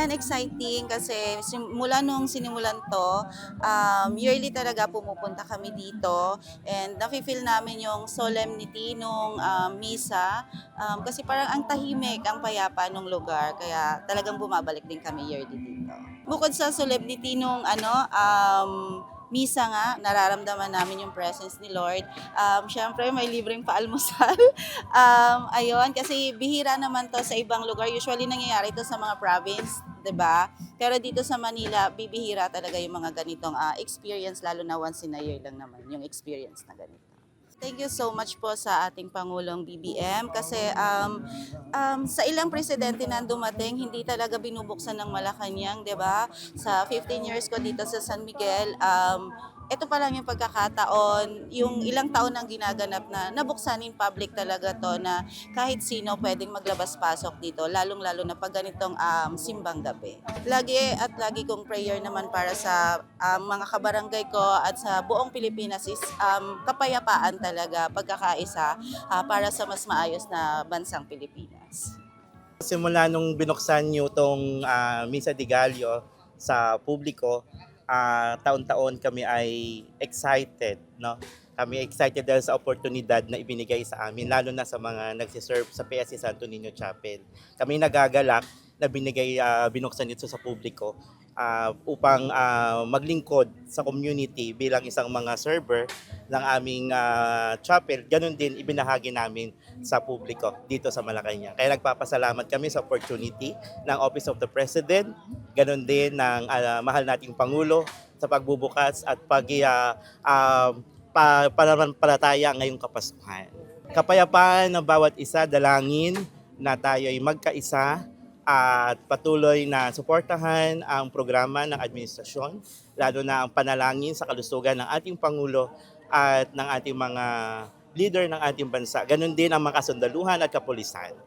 Ayan, exciting kasi mula nung sinimulan 'to, yearly talaga pumupunta kami dito and nafi-feel namin yung solemnity nung, misa, kasi parang ang tahimik, ang payapa nung lugar kaya talagang bumabalik din kami yearly dito. Bukod sa solemnity nung misa nga, nararamdaman namin yung presence ni Lord. Siyempre may libreng paalmusal. Ayun, kasi bihira naman 'to sa ibang lugar. Usually nangyayari 'to sa mga province, 'di ba? Pero dito sa Manila, bibihira talaga yung mga ganitong experience, lalo na once in a year lang naman yung experience na ganito. Thank you so much po sa ating Pangulong BBM kasi sa ilang presidente na dumating, hindi talaga binubuksan ng Malacanang, 'di ba? Sa 15 years ko dito sa San Miguel, ito pa lang yung pagkakataon, yung ilang taon nang ginaganap na nabuksan in public talaga to na kahit sino pwedeng maglabas-pasok dito, lalong-lalo na pag ganitong simbang gabi. Lagi at lagi kong prayer naman para sa mga kabarangay ko at sa buong Pilipinas is kapayapaan talaga, pagkakaisa para sa mas maayos na bansang Pilipinas. Simula nung binuksan niyo tong Misa de Gallo sa publiko, taon-taon kami ay excited, no? Kami excited dahil sa oportunidad na ibinigay sa amin, lalo na sa mga nagsiserve sa PSC Santo Niño Chapel. Kami nagagalak na binuksan ito sa publiko upang maglingkod sa community bilang isang mga server ng aming chapel. Ganun din ibinahagi namin sa publiko dito sa Malacanang. Kaya nagpapasalamat kami sa opportunity ng Office of the President, ganun din ng mahal nating Pangulo sa pagbubukas at pananampalataya ngayong Kapaskuhan. Kapayapaan ng bawat isa, dalangin na tayo ay magkaisa at patuloy na suportahan ang programa ng administrasyon, lalo na ang panalangin sa kalusugan ng ating Pangulo at ng ating mga leader ng ating bansa. Ganon din ang mga kasundaluhan at kapulisan.